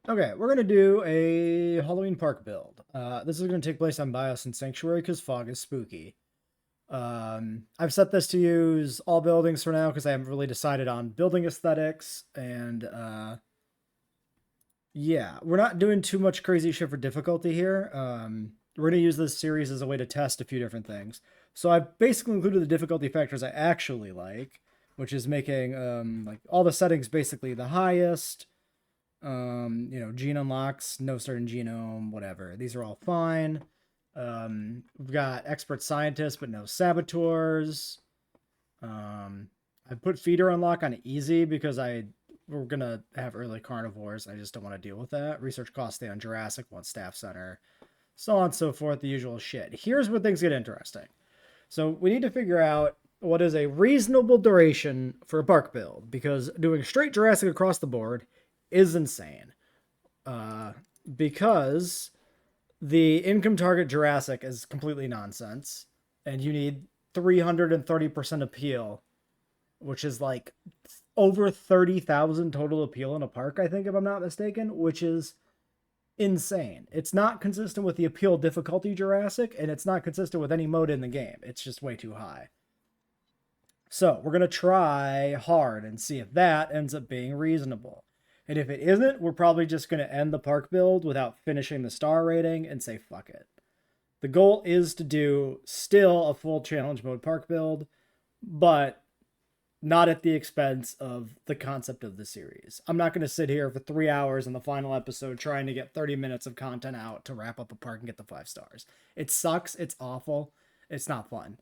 Okay, we're going to do a Halloween park build. This is going to take place on Bios and Sanctuary because fog is spooky. I've set this to use all buildings for now because I haven't really decided on building aesthetics. And yeah, we're not doing too much crazy shit for difficulty here. We're going to use this series as a way to test a few different things. So I've basically included the difficulty factors I actually like, which is making like all the settings basically the highest. Gene unlocks, no certain genome, whatever. These are all fine. We've got expert scientists, but no saboteurs. I put feeder unlock on easy because we're gonna have early carnivores. I just don't want to deal with that. Research costs stay on Jurassic, one staff center, so on and so forth. The usual shit. Here's where things get interesting. So we need to figure out what is a reasonable duration for a park build because doing straight Jurassic across the board is insane. Because the income target Jurassic is completely nonsense, and you need 330% appeal, which is like over 30,000 total appeal in a park, I think, if I'm not mistaken, which is insane. It's not consistent with the appeal difficulty Jurassic, and it's not consistent with any mode in the game. It's just way too high. So we're going to try hard and see if that ends up being reasonable. And if it isn't, we're probably just going to end the park build without finishing the star rating and say fuck it. The goal is to do still a full challenge mode park build, but not at the expense of the concept of the series. I'm not going to sit here for 3 hours in the final episode trying to get 30 minutes of content out to wrap up a park and get the 5 stars. It sucks. It's awful. It's not fun.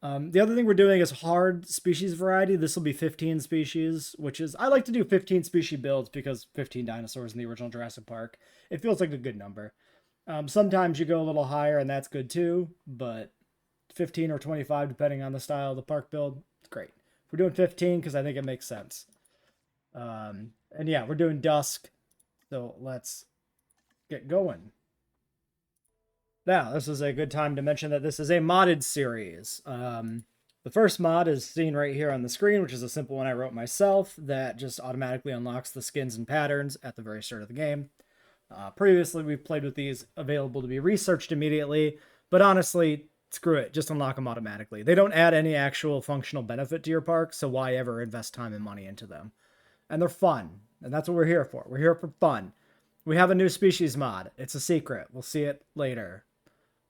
The other thing we're doing is hard species variety. This will be 15 species, which is, I like to do 15 species builds because 15 dinosaurs in the original Jurassic Park. It feels like a good number. Sometimes you go a little higher and that's good too, but 15 or 25, depending on the style of the park build, it's great. We're doing 15 because I think it makes sense. And yeah, we're doing dusk. So let's get going. Now, this is a good time to mention that this is a modded series. The first mod is seen right here on the screen, which is a simple one I wrote myself that just automatically unlocks the skins and patterns at the very start of the game. Previously, we've played with these available to be researched immediately, but honestly, screw it, just unlock them automatically. They don't add any actual functional benefit to your park, so why ever invest time and money into them? And they're fun, and that's what we're here for. We're here for fun. We have a new species mod. It's a secret. We'll see it later.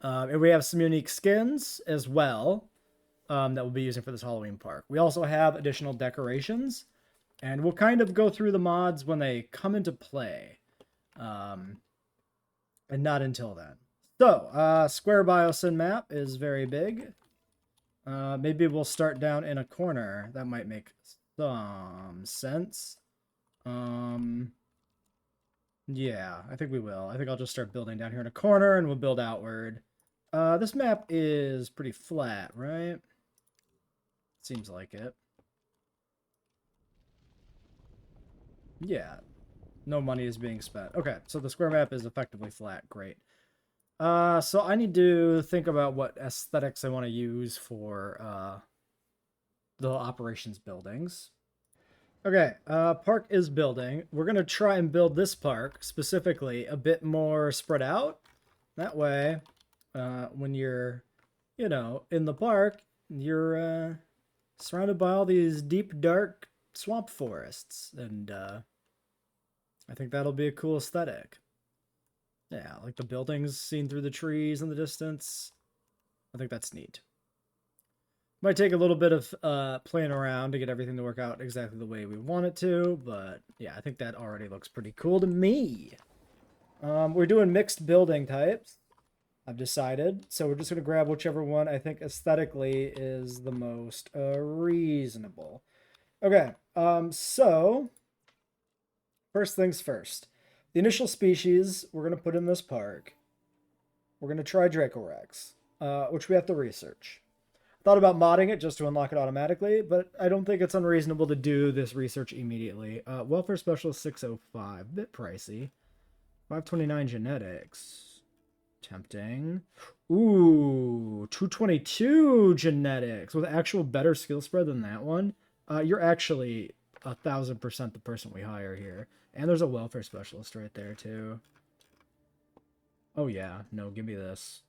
And we have some unique skins as well that we'll be using for this Halloween park. We also have additional decorations, and we'll kind of go through the mods when they come into play, and not until then. So, Square Biosyn map is very big. Maybe we'll start down in a corner. That might make some sense. Yeah, I think we will. I think I'll just start building down here in a corner, and we'll build outward. This map is pretty flat, right? Seems like it. Yeah, no money is being spent. Okay, so the square map is effectively flat. Great. So I need to think about what aesthetics I want to use for the operations buildings. Okay, park is building. We're going to try and build this park specifically a bit more spread out. That way, when you're, in the park, you're surrounded by all these deep, dark swamp forests. And I think that'll be a cool aesthetic. Yeah, like the buildings seen through the trees in the distance. I think that's neat. Might take a little bit of playing around to get everything to work out exactly the way we want it to, but yeah, I think that already looks pretty cool to me. We're doing mixed building types, I've decided, so we're just going to grab whichever one I think aesthetically is the most reasonable. Okay, so first things first. The initial species we're going to put in this park, we're going to try Dracorex, which we have to research. Thought about modding it just to unlock it automatically, but I don't think it's unreasonable to do this research immediately. Welfare Specialist 605, bit pricey. 529 genetics. Tempting. Ooh, 222 genetics with actual better skill spread than that one. You're actually 1,000% the person we hire here. And there's a welfare specialist right there too. Oh yeah, no, give me this.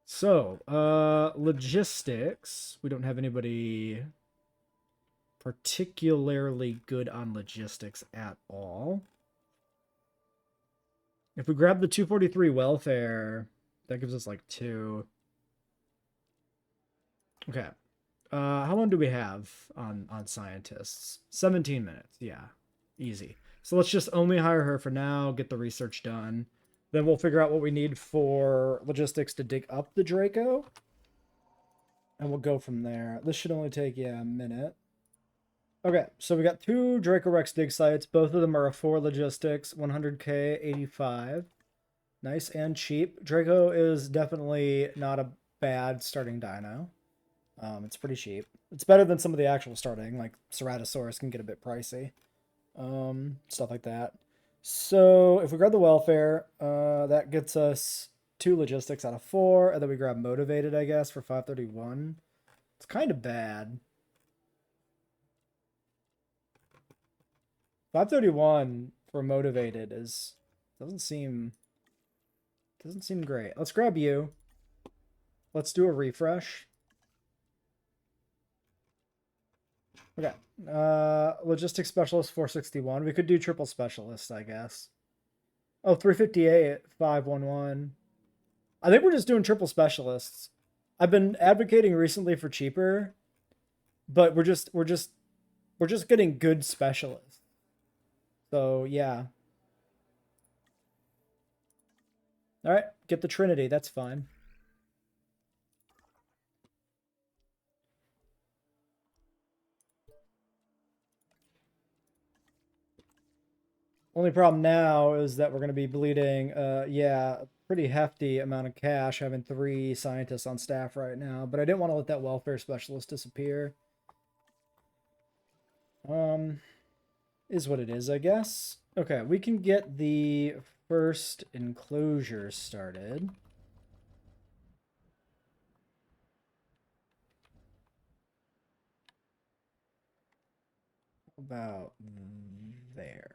So, logistics. We don't have anybody particularly good on logistics at all. If we grab the 243 welfare, that gives us like 2. Okay. How long do we have on scientists? 17 minutes. Yeah, easy. So let's just only hire her for now, get the research done. Then we'll figure out what we need for logistics to dig up the Draco. And we'll go from there. This should only take, yeah, a minute. Okay, so we got 2 Draco Rex dig sites. Both of them are a 4 logistics, 100k, 85. Nice and cheap. Draco is definitely not a bad starting dino. It's pretty cheap. It's better than some of the actual starting, like Ceratosaurus can get a bit pricey. Stuff like that. So if we grab the welfare, that gets us 2 logistics out of 4, and then we grab motivated, I guess, for 531. It's kind of bad. 531 for motivated doesn't seem great. Let's grab you. Let's do a refresh. Okay. Logistics specialist 461. We could do triple specialist, I guess. Oh, 358, 511. I think we're just doing triple specialists. I've been advocating recently for cheaper, but we're just getting good specialists. So yeah. All right, get the Trinity. That's fine. Only problem now is that we're going to be bleeding, yeah, a pretty hefty amount of cash having 3 scientists on staff right now, but I didn't want to let that welfare specialist disappear. Is what it is, I guess. Okay, we can get the first enclosure started. About there.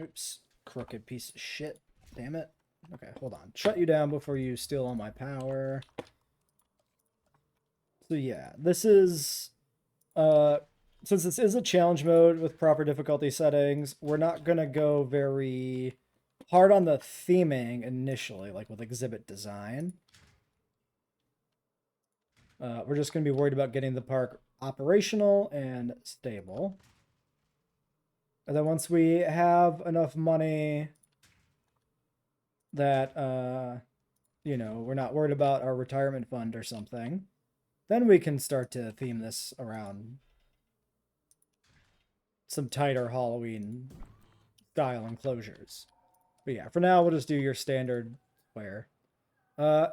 Oops, crooked piece of shit. Damn it. Okay, hold on. Shut you down before you steal all my power. So yeah, this is since this is a challenge mode with proper difficulty settings, we're not gonna go very hard on the theming initially, like with exhibit design. We're just gonna be worried about getting the park operational and stable. And then once we have enough money that, you know, we're not worried about our retirement fund or something, then we can start to theme this around some tighter Halloween style enclosures. But yeah, for now, we'll just do your standard square.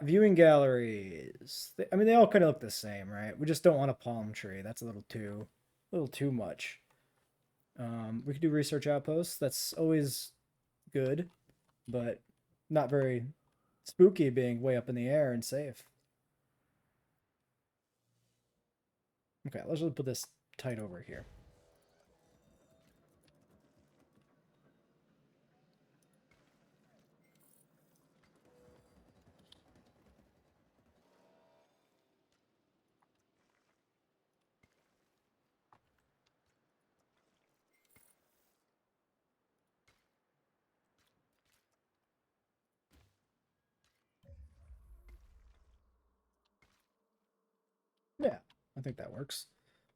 Viewing galleries. I mean, they all kind of look the same, right? We just don't want a palm tree. That's a little too much. We could do research outposts. That's always good, but not very spooky being way up in the air and safe. Okay, let's just put this tight over here. Yeah, I think that works.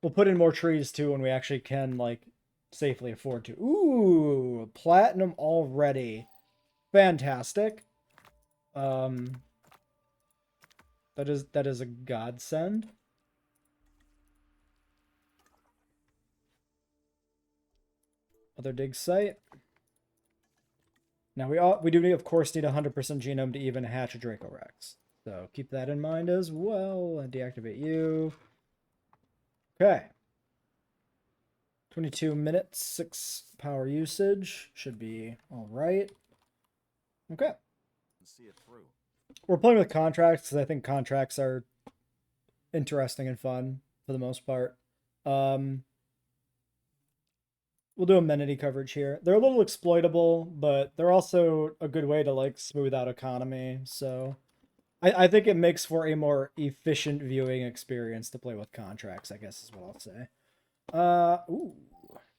We'll put in more trees too when we actually can, like, safely afford to. Ooh, platinum already. Fantastic. That is a godsend. Other dig site. Now we do of course need 100% genome to even hatch a Draco Rex. So keep that in mind as well. And deactivate you. Okay. 22 minutes, 6 power usage. Should be all right. Okay. See it through. We're playing with contracts because I think contracts are interesting and fun for the most part. We'll do amenity coverage here. They're a little exploitable, but they're also a good way to like smooth out economy. So I think it makes for a more efficient viewing experience to play with contracts, I guess is what I'll say. Ooh.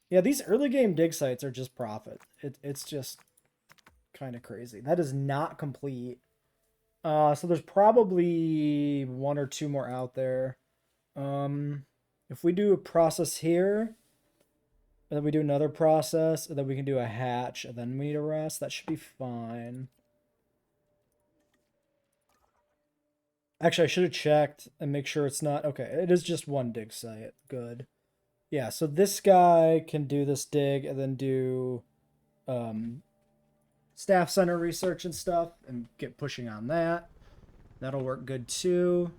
Yeah, these early game dig sites are just profit. It's just kind of crazy. That is not complete. So there's probably one or two more out there. If we do a process here, and then we do another process, and then we can do a hatch, and then we need a rest, that should be fine. Actually, I should have checked and make sure it's not... Okay, it is just one dig site. Good. Yeah, so this guy can do this dig and then do staff center research and stuff and get pushing on that. That'll work good too.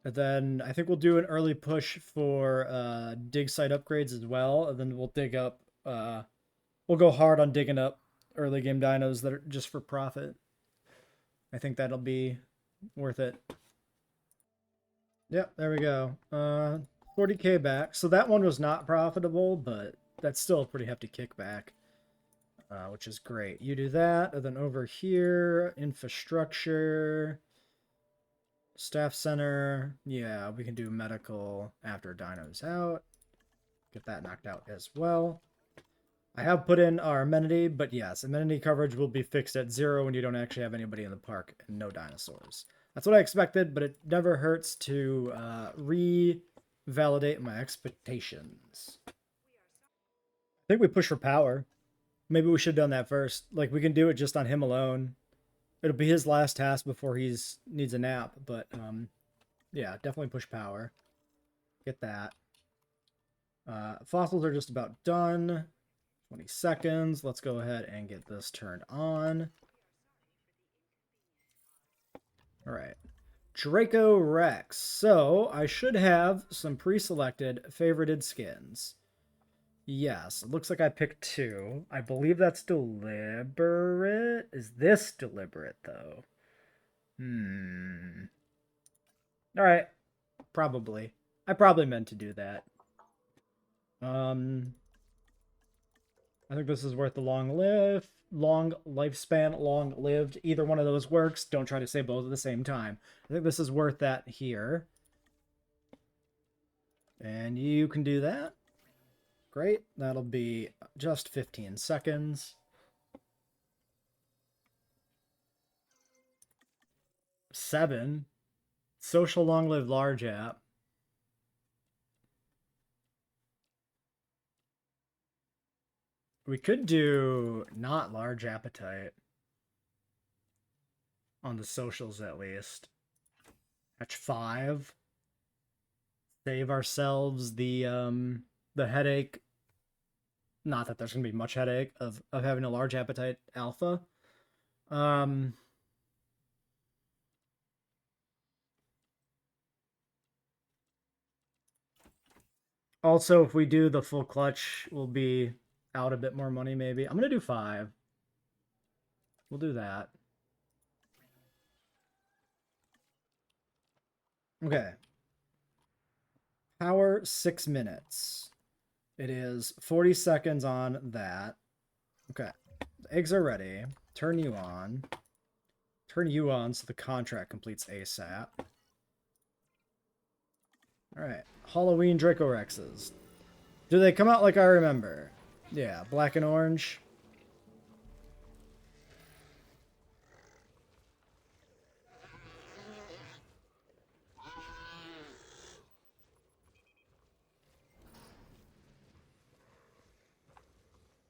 And then I think we'll do an early push for dig site upgrades as well. And then we'll dig up, we'll go hard on digging up early game dinos that are just for profit. I think that'll be worth it. Yep, there we go. 40k back. So that one was not profitable, but that's still a pretty hefty kickback, which is great. You do that, and then over here, infrastructure, staff center. Yeah, we can do medical after dino's out. Get that knocked out as well. I have put in our amenity, but yes, amenity coverage will be fixed at 0 when you don't actually have anybody in the park and no dinosaurs. That's what I expected, but it never hurts to revalidate my expectations. I think we push for power. Maybe we should have done that first. Like, we can do it just on him alone. It'll be his last task before he's needs a nap, but yeah, definitely push power. Get that. Fossils are just about done. 20 seconds. Let's go ahead and get this turned on. All right. Draco Rex. So I should have some pre-selected favorited skins. Yes, it looks like I picked 2. I believe that's deliberate. Is this deliberate, though? All right. Probably. I probably meant to do that. I think this is worth the long lifespan, long lived. Either one of those works. Don't try to say both at the same time. I think this is worth that here. And you can do that. Great. That'll be just 15 seconds. 7. Social long lived large app. We could do not large appetite. On the socials, at least. Hatch 5. Save ourselves the headache. Not that there's gonna be much headache of having a large appetite alpha. Also, if we do the full clutch, we'll be out a bit more money, maybe. I'm gonna do 5. We'll do that. Okay. Power 6 minutes. It is 40 seconds on that. Okay. The eggs are ready. Turn you on. Turn you on so the contract completes ASAP. Alright. Halloween Dracorexes. Do they come out like I remember? Yeah, black and orange.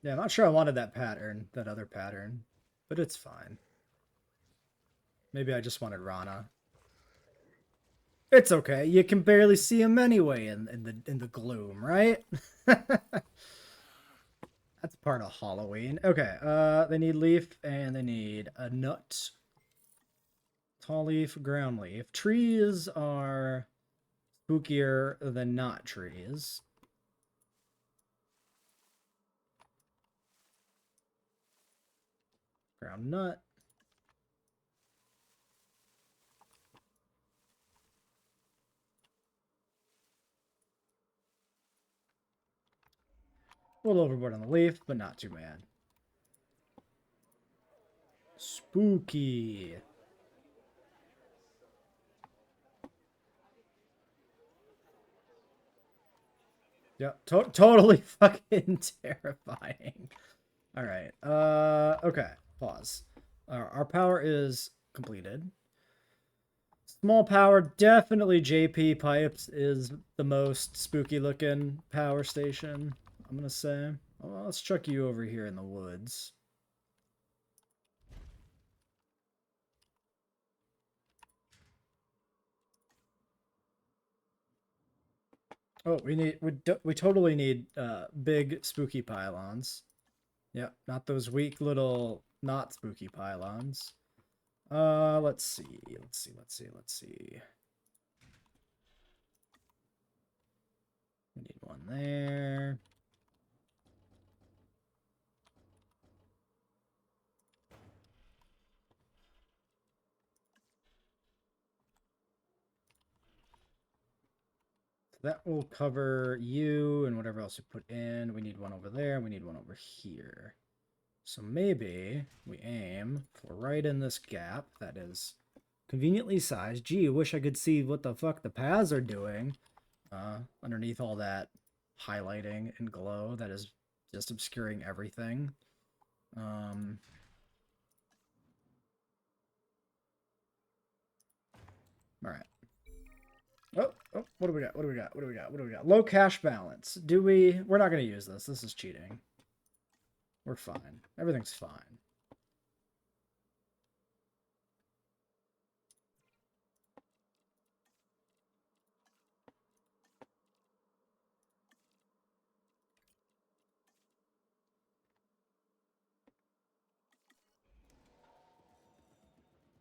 Yeah, I'm not sure I wanted that pattern, that other pattern, but it's fine. Maybe I just wanted Rana. It's okay. You can barely see him anyway in the gloom, right? That's part of Halloween. Okay, they need leaf and they need a nut. Tall leaf, ground leaf. Trees are spookier than not trees. Ground nut. A little overboard on the leaf, but not too bad. Spooky. Yeah, totally fucking terrifying. All right. Okay. Pause. Our power is completed. Small power, definitely JP Pipes is the most spooky looking power station, I'm gonna say. Well, let's chuck you over here in the woods. Oh, we totally need big spooky pylons. Yep, not those weak little not spooky pylons. Let's see. We need one there. That will cover you and whatever else you put in. We need one over there. We need one over here. So maybe we aim for right in this gap that is conveniently sized. Gee, I wish I could see what the fuck the paths are doing underneath all that highlighting and glow that is just obscuring everything. All right. Oh, what do we got? Low cash balance. We're not going to use this. This is cheating. We're fine. Everything's fine.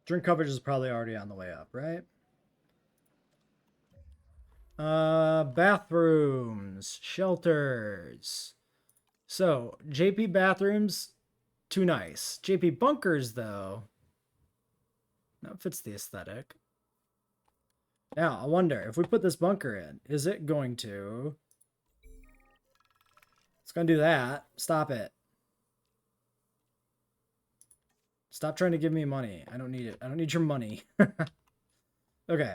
Drink coverage is probably already on the way up, right? Bathrooms, shelters. So, JP bathrooms, too nice. JP bunkers, though, that fits the aesthetic. Now, I wonder, if we put this bunker in, is it going to... It's going to do that. Stop it. Stop trying to give me money. I don't need it. I don't need your money. Okay,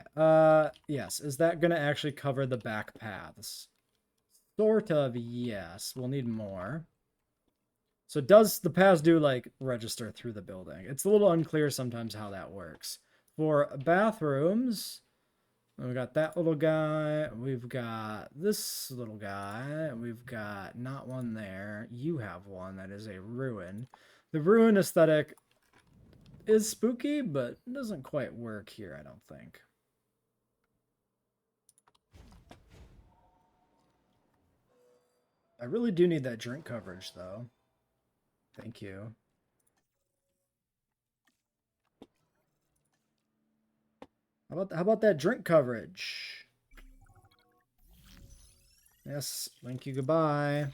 yes. Is that going to actually cover the back paths? Sort of, yes. We'll need more. So does the paths do, like, register through the building? It's a little unclear sometimes how that works. For bathrooms, we've got that little guy. We've got this little guy. We've got not one there. You have one that is a ruin. The ruin aesthetic is spooky, but it doesn't quite work here, I don't think. I really do need that drink coverage, though. Thank you. How about that drink coverage? Yes, thank you, goodbye.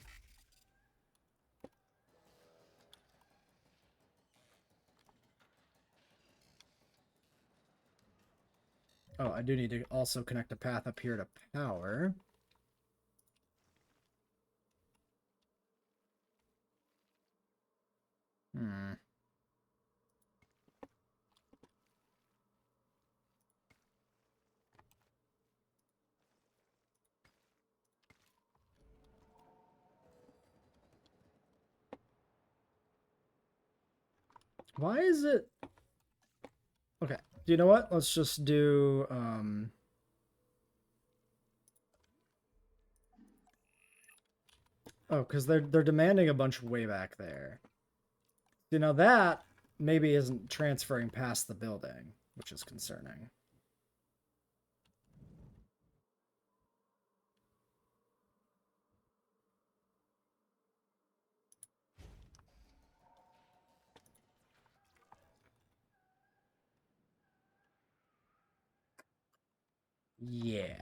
Oh, I do need to also connect a path up here to power. Why is it... Okay, do you know what? Let's just do... Oh, because they're demanding a bunch way back there. You know, that maybe isn't transferring past the building, which is concerning. Yeah.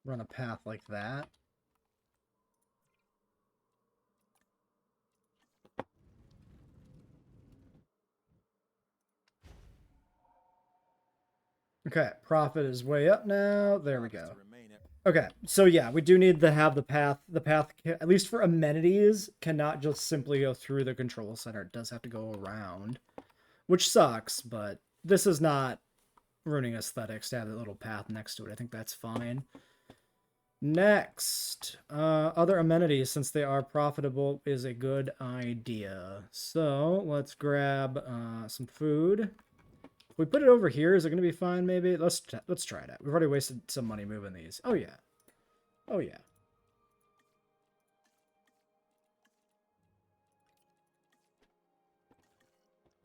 Run a path like that. Okay, profit is way up now. There we go. Okay, so yeah, we do need to have the path. The path, at least for amenities, cannot just simply go through the control center. It does have to go around, which sucks, but this is not ruining aesthetics to have a little path next to it. I think that's fine. Next, other amenities, since they are profitable, is a good idea. So let's grab some food. If we put it over here, is it going to be fine? Maybe let's try it out. We've already wasted some money moving these. Oh yeah, oh yeah.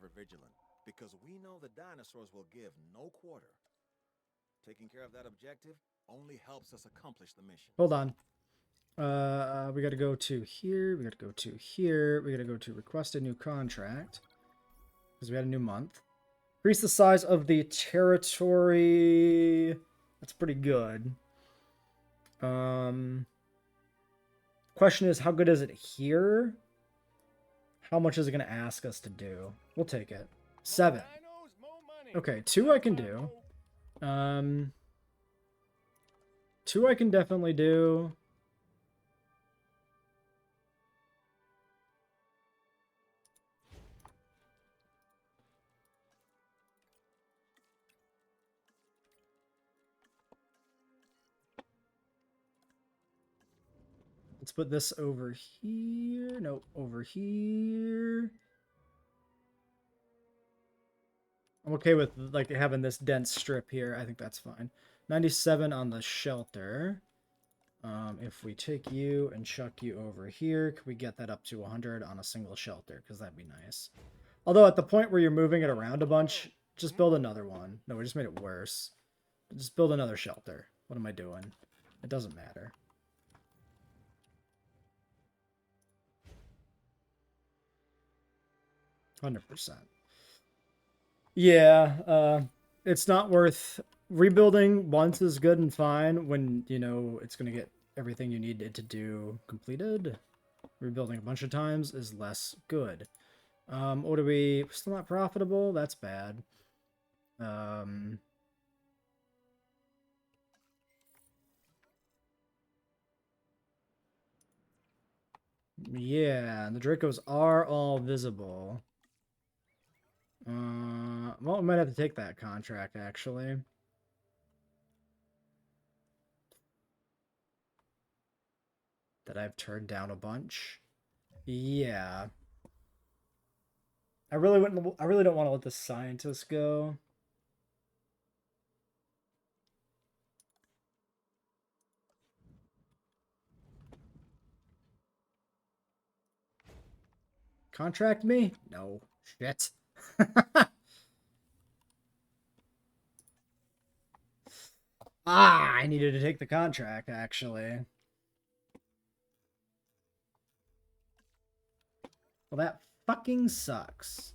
We're vigilant because we know the dinosaurs will give no quarter. Taking care of that objective only helps us accomplish the mission. Hold on. We got to go to here. We got to go to here. We got to go to request a new contract because we had a new month. Increase the size of the territory. That's pretty good. Question is, how good is it here? How much is it going to ask us to do? We'll take it. 7. Okay, 2 I can do. 2 I can definitely do. Let's put this over here. No, over here. I'm okay with like having this dense strip here. I think that's fine. 97 on the shelter. If we take you and chuck you over here, could we get that up to 100 on a single shelter? Because that'd be nice. Although at the point where you're moving it around a bunch, just build another one. No, we just made it worse. Just build another shelter. What am I doing? It doesn't matter. %. Yeah, it's not worth rebuilding once is good and fine when you know it's gonna get everything you need it to do completed. Rebuilding a bunch of times is less good. What are we still not profitable? That's bad. Yeah, the Dracos are all visible. Well, we might have to take that contract, actually. That I've turned down a bunch. Yeah. I really don't want to let the scientists go. Contract me? No. Shit. I needed to take the contract, actually. Well, that fucking sucks.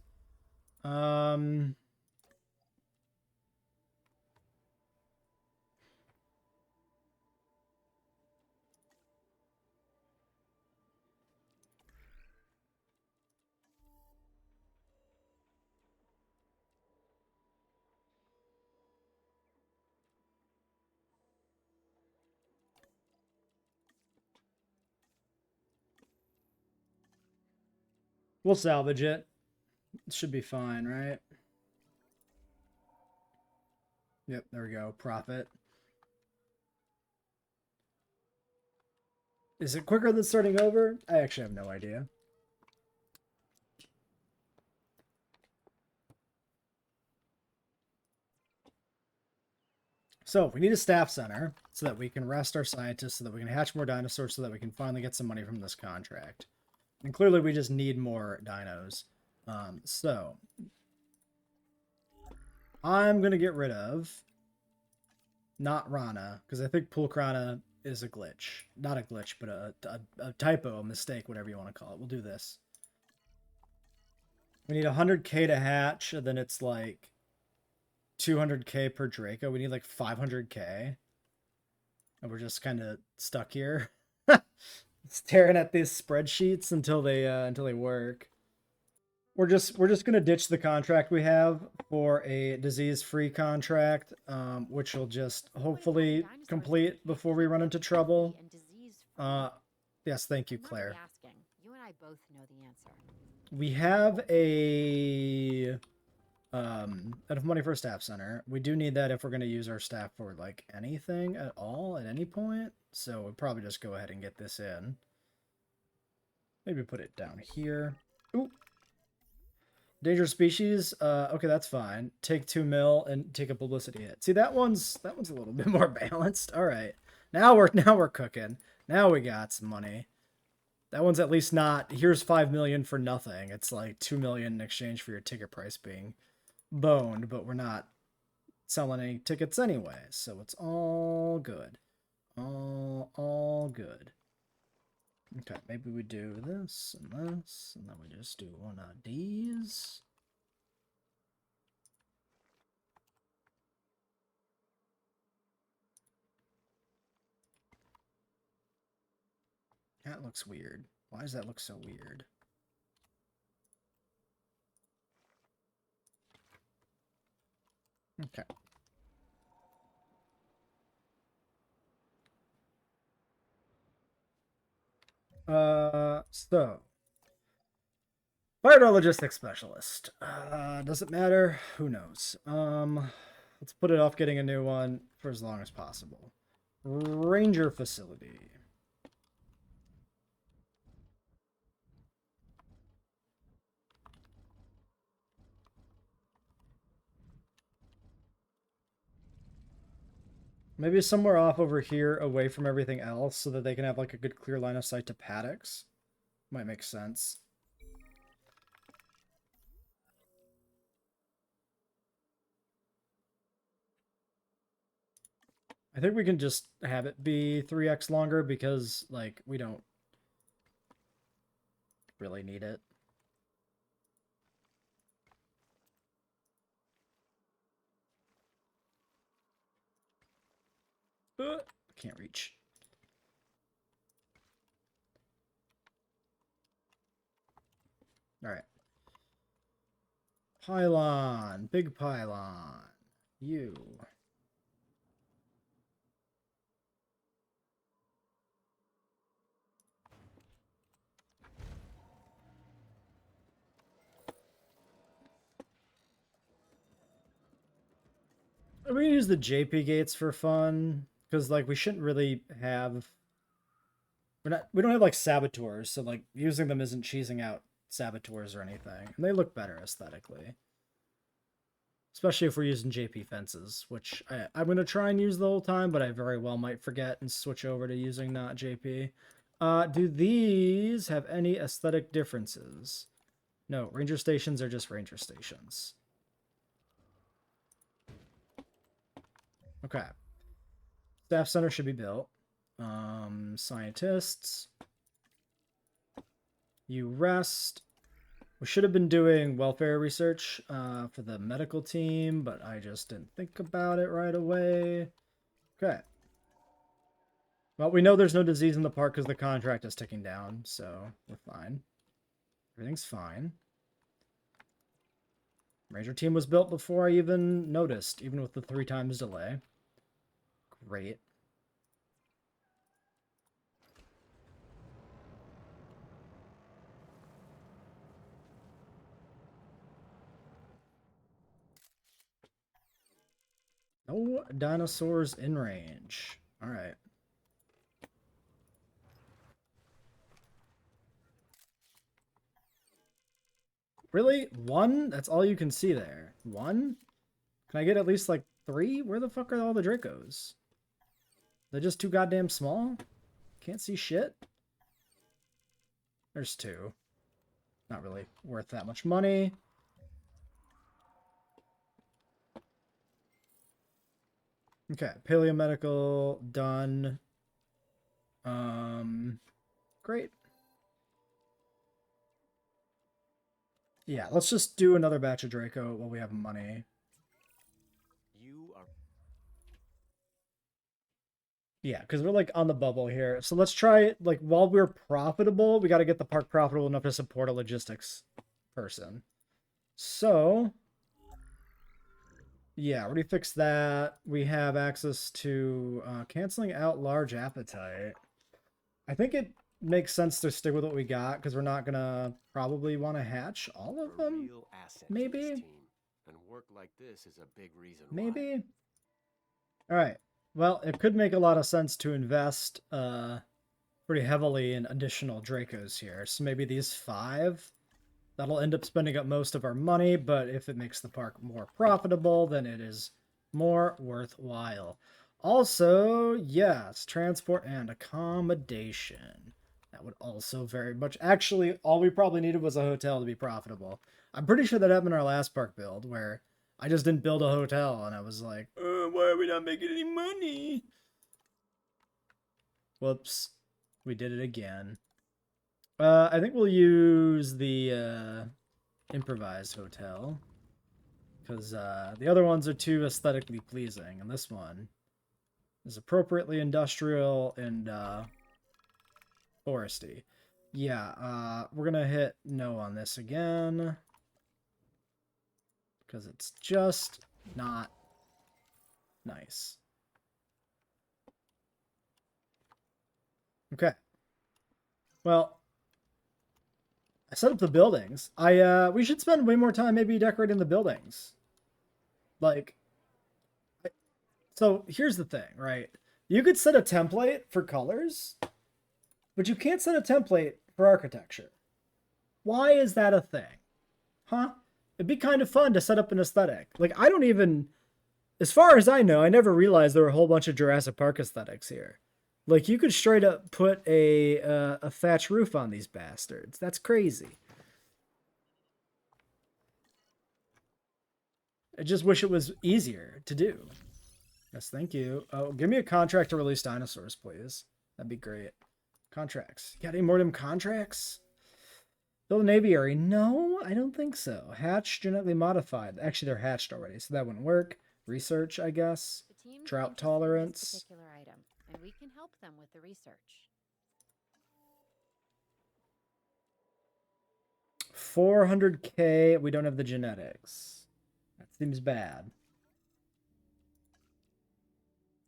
We'll salvage it. It should be fine, right? Yep, there we go. Profit. Is it quicker than starting over? I actually have no idea. So we need a staff center so that we can rest our scientists, so that we can hatch more dinosaurs, so that we can finally get some money from this contract. And clearly we just need more dinos. So I'm going to get rid of not Rana, because I think Pulkrana is a glitch. Not a glitch, but a typo, a mistake, whatever you want to call it. We'll do this. We need 100k to hatch, and then it's like 200k per Draco. We need like 500k. And we're just kind of stuck here. Staring at these spreadsheets until they work. We're just gonna ditch the contract we have for a disease-free contract, which will just hopefully complete before we run into trouble. Yes, thank you, Claire. You and I both know the answer. We have enough money for a staff center. We do need that if we're gonna use our staff for like anything at all at any point. So we'll probably just go ahead and get this in. Maybe put it down here. Ooh. Dangerous species. Okay, that's fine. Take 2 mil and take a publicity hit. See, that one's a little bit more balanced. All right, now we're cooking. Now we got some money. That one's at least not. Here's 5 million for nothing. It's like 2 million in exchange for your ticket price being boned, but we're not selling any tickets anyway, so it's all good. All good. Okay, maybe we do this, and then we just do one of these. That looks weird. Why does that look so weird? Okay. So fire door logistics specialist. Does it matter? Who knows? Let's put it off getting a new one for as long as possible. Ranger facility. Maybe somewhere off over here away from everything else so that they can have like a good clear line of sight to paddocks. Might make sense. I think we can just have it be 3x longer because like we don't really need it. Can't reach. All right. Pylon, big pylon. You. We can use the JP gates for fun because like we shouldn't really have. We don't have like saboteurs, so like using them isn't cheesing out saboteurs or anything, and they look better aesthetically. Especially if we're using JP fences, which I'm going to try and use the whole time, but I very well might forget and switch over to using not JP. Do these have any aesthetic differences? No, ranger stations are just ranger stations. Okay. Staff center should be built. Scientists. You rest. We should have been doing welfare research for the medical team, but I just didn't think about it right away. Okay. Well, we know there's no disease in the park because the contract is ticking down, so we're fine. Everything's fine. Ranger team was built before I even noticed, even with the 3 times delay. Great. No dinosaurs in range. All right. Really? 1? That's all you can see there. 1? Can I get at least like 3? Where the fuck are all the Dracos? They're just too goddamn small? Can't see shit? There's 2. Not really worth that much money. Okay, paleomedical done. Great. Yeah, let's just do another batch of Draco while we have money. You are Yeah, because we're like on the bubble here. So let's try, like, while we're profitable, we got to get the park profitable enough to support a logistics person. So, yeah, already fixed that. We have access to canceling out large appetite. I think it makes sense to stick with what we got because we're not gonna probably want to hatch all of a them. real asset to Maybe. this team, and work like this is a big reason why. Maybe. All right. Well, it could make a lot of sense to invest pretty heavily in additional Dracos here. So maybe these 5. That'll end up spending up most of our money, but if it makes the park more profitable, then it is more worthwhile. Also, yes, transport and accommodation. That would also very much... Actually, all we probably needed was a hotel to be profitable. I'm pretty sure that happened in our last park build, where I just didn't build a hotel, and I was like, why are we not making any money? Whoops. We did it again. I think we'll use the improvised hotel, because the other ones are too aesthetically pleasing, and this one is appropriately industrial and foresty. Yeah, we're gonna hit no on this again, because it's just not nice. Okay. Well, I set up the buildings. We should spend way more time maybe decorating the buildings. Like, so here's the thing, right? You could set a template for colors, but you can't set a template for architecture. Why is that a thing? Huh? It'd be kind of fun to set up an aesthetic. Like, I don't even, as far as I know, I never realized there were a whole bunch of Jurassic Park aesthetics here. Like, you could straight up put a thatch roof on these bastards. That's crazy. I just wish it was easier to do. Yes, thank you. Oh, give me a contract to release dinosaurs, please. That'd be great. Contracts. You got any more of them contracts? Build an aviary. No, I don't think so. Hatch genetically modified. Actually, they're hatched already, so that wouldn't work. Research, I guess. The team's Drought interested in tolerance. this particular item, and we can help them with the research. 400K. We don't have the genetics. That seems bad.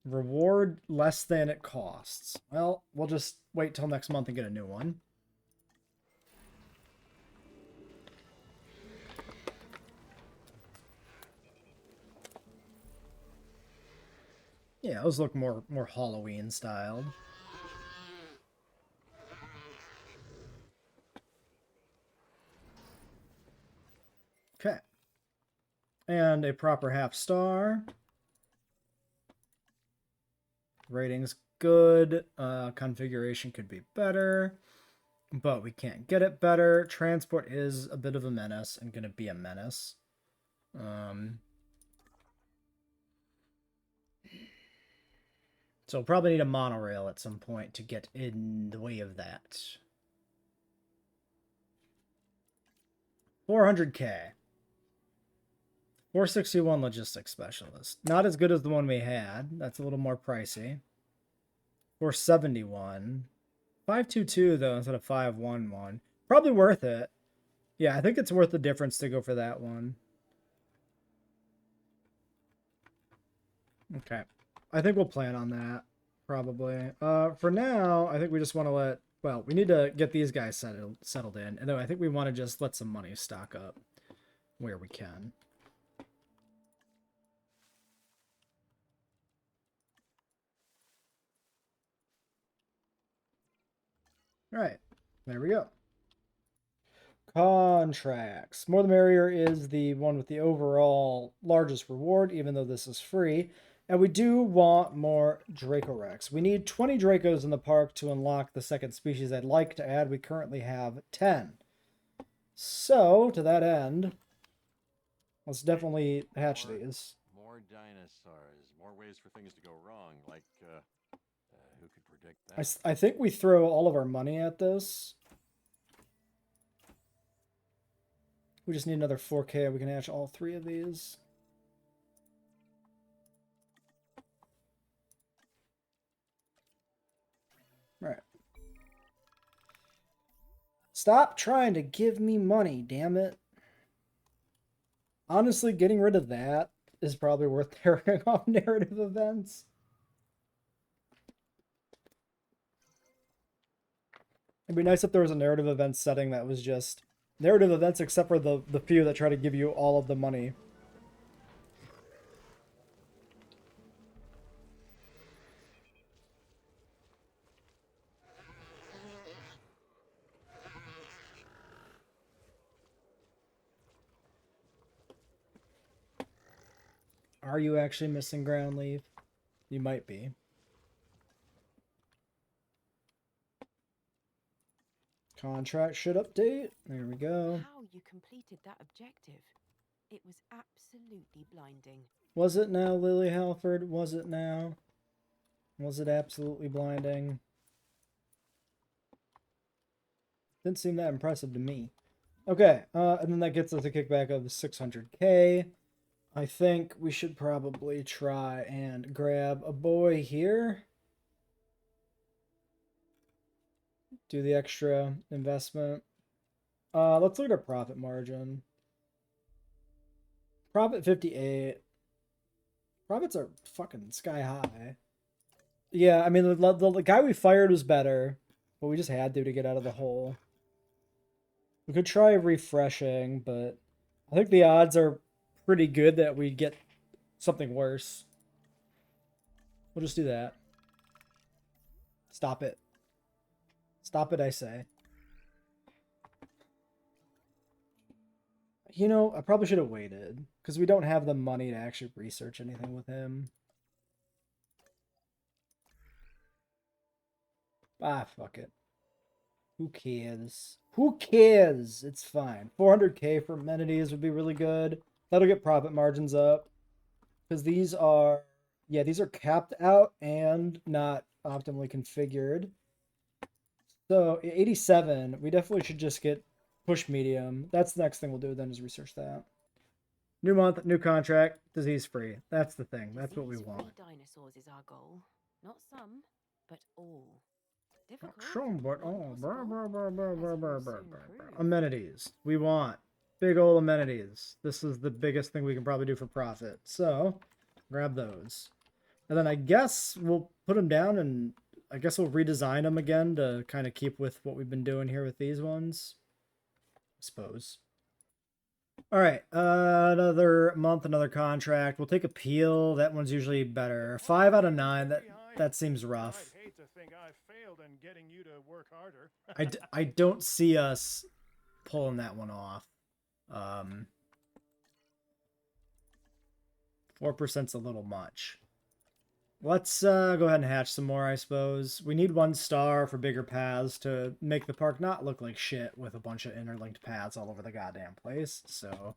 Reward less than it costs. Well, we'll just wait till next month and get a new one. Yeah, those look more Halloween styled. Okay. And a proper half star. Rating's good. Configuration could be better, but we can't get it better. Transport is a bit of a menace and going to be a menace. So we'll probably need a monorail at some point to get in the way of that. 400K. 461 logistics specialist. Not as good as the one we had. That's a little more pricey. 471. 522 though instead of 511. Probably worth it. Yeah, I think it's worth the difference to go for that one. Okay. I think we'll plan on that, probably. For now, I think we just want to let... Well, we need to get these guys settled in. And then I think we want to just let some money stock up where we can. All right. There we go. Contracts. More the merrier is the one with the overall largest reward, even though this is free. And we do want more Dracorex. We need 20 Dracos in the park to unlock the second species I'd like to add. We currently have 10. So, to that end, let's definitely hatch these. More More dinosaurs, more ways for things to go wrong. Like, who could predict I, that? I think we throw all of our money at this. We just need another 4K. We can hatch all 3 of these. Right. Stop trying to give me money, damn it. Honestly, getting rid of that is probably worth tearing off narrative events. It'd be nice if there was a narrative event setting that was just narrative events except for the few that try to give you all of the money. Are you actually missing ground leaf? You might be. Contract should update. There we go. How you completed that objective. It was absolutely blinding. Was it now, Lily Halford? Was it now? Was it absolutely blinding? Didn't seem that impressive to me. Okay, and then that gets us a kickback of 600k. I think we should probably try and grab a boy here. Do the extra investment. Let's look at our profit margin. Profit 58. Profits are fucking sky high. Yeah, I mean, the guy we fired was better, but we just had to get out of the hole. We could try refreshing, but I think the odds are pretty good that we get something worse. We'll just do that. Stop it. Stop it, I say. You know, I probably should have waited, because we don't have the money to actually research anything with him. Ah, fuck it. Who cares? Who cares? It's fine. 400k for amenities would be really good. That'll get profit margins up. Because these are... Yeah, these are capped out and not optimally configured. So, 87. We definitely should just get push medium. That's the next thing we'll do then is research that. New month, new contract, disease free. That's the thing. That's what we want. Dinosaurs is our goal. Not some, but all. Difficult, Some, but all. impossible, Amenities. We want big old amenities. This is the biggest thing we can probably do for profit. So, grab those. And then I guess we'll put them down and I guess we'll redesign them again to kind of keep with what we've been doing here with these ones. I suppose. All right, another month, another contract. We'll take appeal. That one's usually better. 5 out of 9. That seems rough. I'd hate to think I failed in getting you to work harder. I don't see us pulling that one off. 4%'s a little much. Let's go ahead and hatch some more, I suppose. We need 1 star for bigger paths to make the park not look like shit with a bunch of interlinked paths all over the goddamn place. So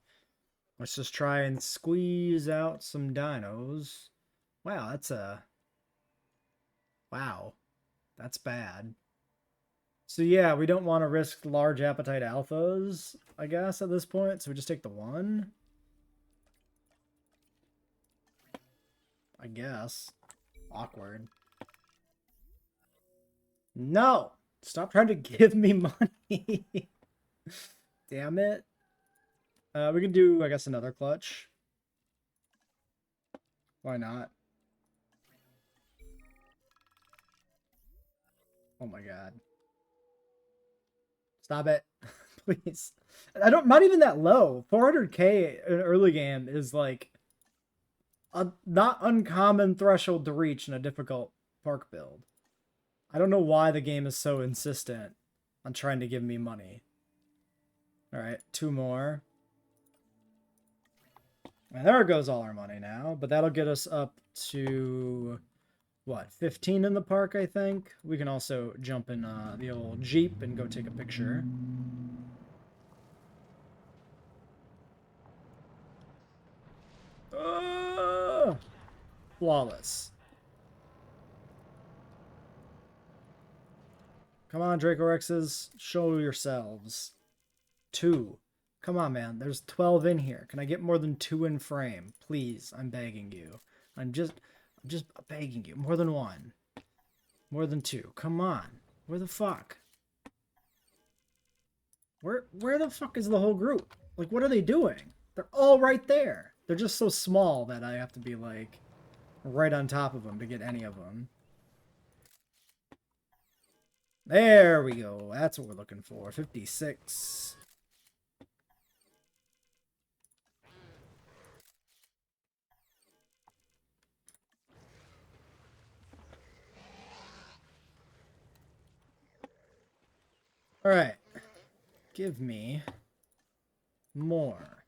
let's just try and squeeze out some dinos. Wow, that's a... Wow, that's bad. So yeah, we don't want to risk large appetite alphas, I guess, at this point. So we just take the 1. I guess. Awkward. No! Stop trying to give me money. Damn it. We can do, I guess, another clutch. Why not? Oh my god. Stop it. Please. Not even that low. 400k in early game is like a not uncommon threshold to reach in a difficult park build. I don't know why the game is so insistent on trying to give me money. Alright, 2 more. And there goes all our money now, but that'll get us up to, what, 15 in the park, I think? We can also jump in the old Jeep and go take a picture. Flawless. Come on, Dracorexes. Show yourselves. 2. Come on, man. There's 12 in here. Can I get more than 2 in frame? Please, I'm begging you. I'm just begging you. More than 1. More than 2. Come on. Where the fuck? Where the fuck is the whole group? Like, what are they doing? They're all right there. They're just so small that I have to be, like, right on top of them to get any of them. There we go. That's what we're looking for. 56. All right. Give me more.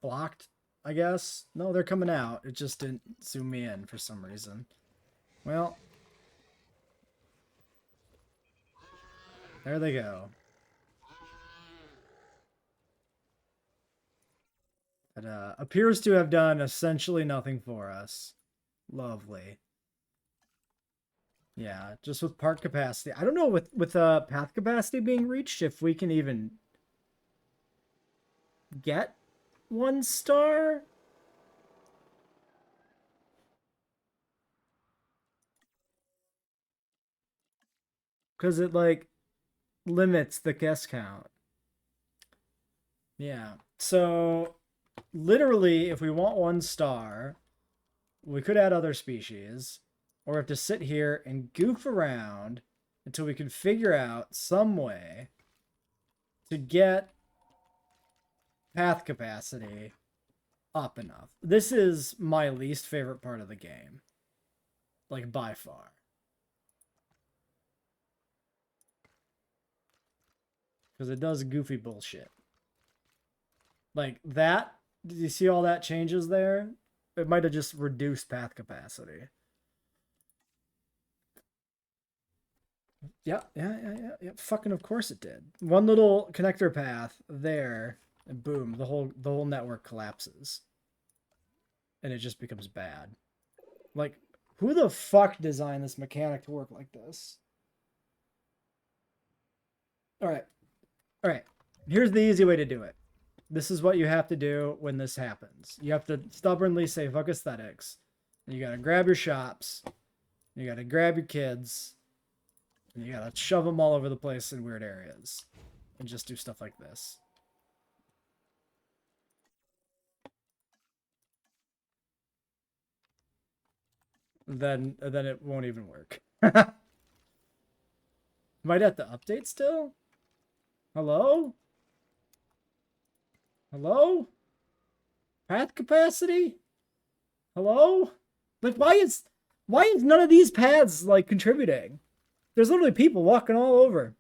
Blocked, I guess? No, they're coming out. It just didn't zoom me in for some reason. Well, there they go. It appears to have done essentially nothing for us. Lovely. Yeah, just with park capacity. I don't know with path capacity being reached if we can even get 1 star. Because it, like, limits the guest count. Yeah. So, literally, if we want 1 star, we could add other species. Or have to sit here and goof around until we can figure out some way to get path capacity up enough. This is my least favorite part of the game. Like, by far. Because it does goofy bullshit. Like, that, did you see all that changes there? It might have just reduced path capacity. Yeah. Fucking of course it did. 1 little connector path there, and boom, the whole network collapses. And it just becomes bad. Like, who the fuck designed this mechanic to work like this? Alright. Alright. Here's the easy way to do it. This is what you have to do when this happens. You have to stubbornly say fuck aesthetics. And you gotta grab your shops. You gotta grab your kids. And you gotta shove them all over the place in weird areas. And just do stuff like this. Then it won't even work. Might have to update still? Hello? Hello? Path capacity? Hello? Like, why is none of these paths, like, contributing? There's literally people walking all over.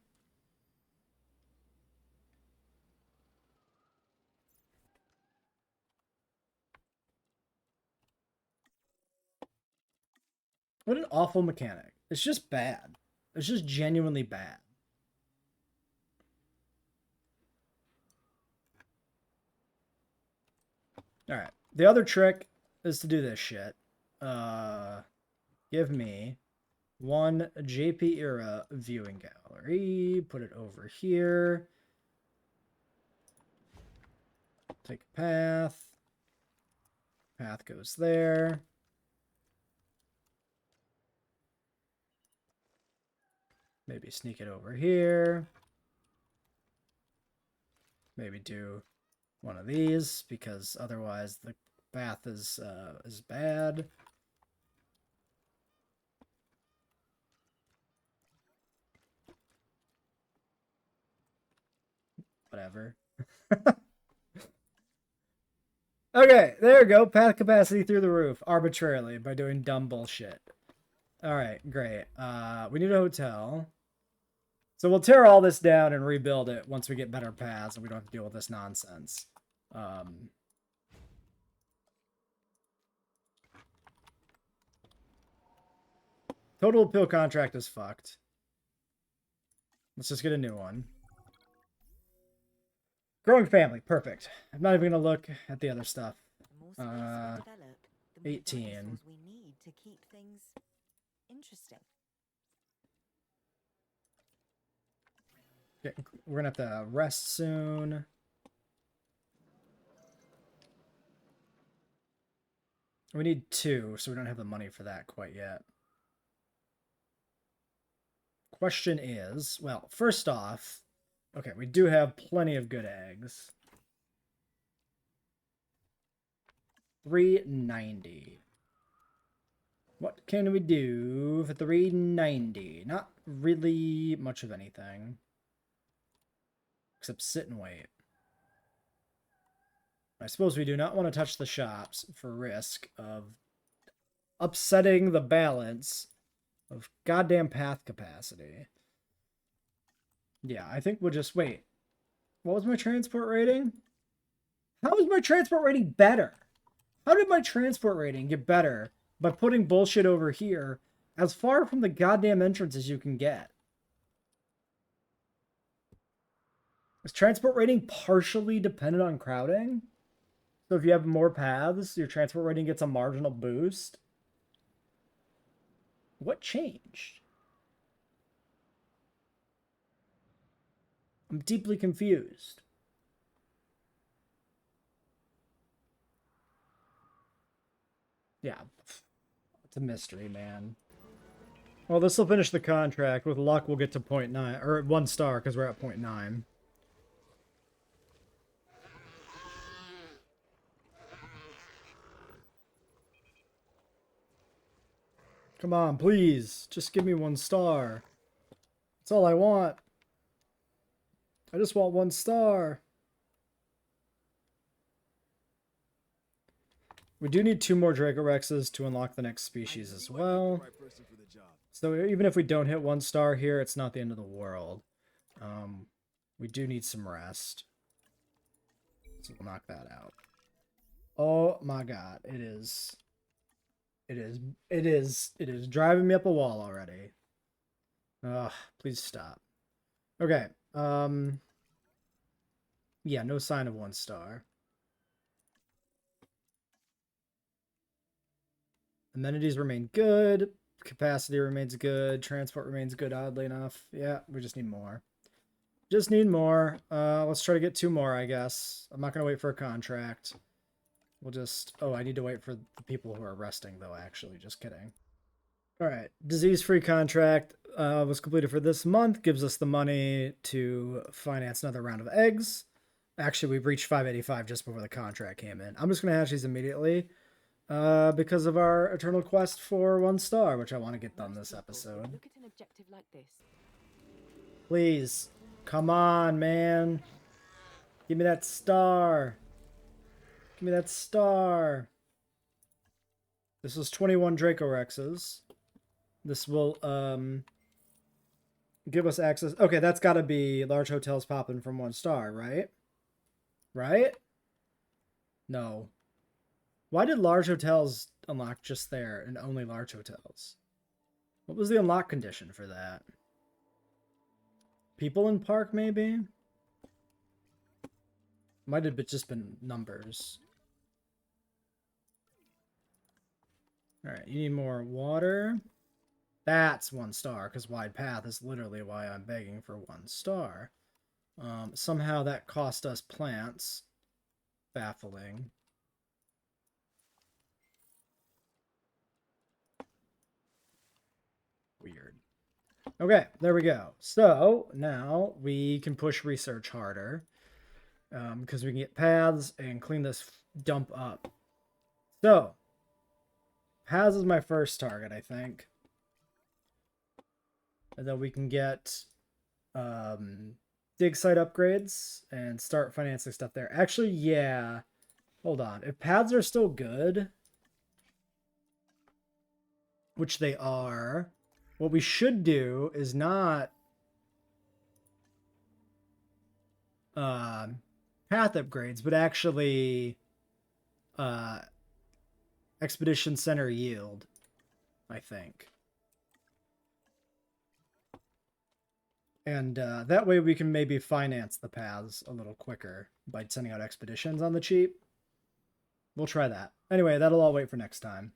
What an awful mechanic. It's just bad. It's just genuinely bad. Alright. The other trick is to do this shit. Give me 1 JP era viewing gallery. Put it over here. Take a path. Path goes there. Maybe sneak it over here. Maybe do 1 of these, because otherwise the path is bad. Whatever. Okay, there we go. Path capacity through the roof arbitrarily by doing dumb bullshit. Alright, great. We need a hotel. So we'll tear all this down and rebuild it once we get better paths and we don't have to deal with this nonsense. Total appeal contract is fucked. Let's just get a new one. Growing family, perfect. I'm not even going to look at the other stuff. The more more space to develop. The more 18. dinosaurs we need to keep things interesting. Okay, we're gonna have to rest soon. We need 2, so we don't have the money for that quite yet. Question is, well, first off, okay, we do have plenty of good eggs. 390. What can we do for 390? Not really much of anything. Except sit and wait. I suppose we do not want to touch the shops for risk of upsetting the balance of goddamn path capacity. Yeah, I think we'll just wait. What was my transport rating? How is my transport rating better? How did my transport rating get better by putting bullshit over here as far from the goddamn entrance as you can get? Is transport rating partially dependent on crowding? So if you have more paths, your transport rating gets a marginal boost? What changed? I'm deeply confused. Yeah, it's a mystery, man. Well, this will finish the contract. With luck, we'll get to 0.9, or 1 star, because we're at 0.9. Come on, please. Just give me 1 star. That's all I want. I just want 1 star. We do need 2 more Dracorexes to unlock the next species as well. So even if we don't hit 1 star here, it's not the end of the world. We do need some rest. So we'll knock that out. Oh my god, it is driving me up a wall already. Ugh, please stop. Okay, yeah, no sign of 1 star. Amenities remain good. Capacity remains good. Transport remains good, oddly enough. Yeah, we just need more. Just need more. Let's try to get 2 more, I guess. I'm not going to wait for a contract. We'll just... Oh, I need to wait for the people who are resting, though, actually. Just kidding. Alright. Disease-free contract was completed for this month. Gives us the money to finance another round of eggs. Actually, we reached 585 just before the contract came in. I'm just going to hatch these immediately. Because of our eternal quest for 1 star, which I want to get done this episode. Look at an objective like this. Please. Come on, man. Give me that star. Give me that star. This was 21 Dracorexes. This will, give us access. Okay, that's got to be large hotels popping from 1 star, right? Right? No. Why did large hotels unlock just there and only large hotels? What was the unlock condition for that? People in park, maybe? Might have just been numbers. Alright, you need more water. That's 1 star, because wide path is literally why I'm begging for 1 star. Somehow that cost us plants. Baffling. Weird. Okay, there we go. So now we can push research harder because we can get paths and clean this dump up. So paths is my first target, I think. And then we can get dig site upgrades and start financing stuff there. Actually, yeah. Hold on. If paths are still good, which they are, what we should do is not path upgrades, but actually expedition center yield, I think. And that way we can maybe finance the paths a little quicker by sending out expeditions on the cheap. We'll try that. Anyway, that'll all wait for next time.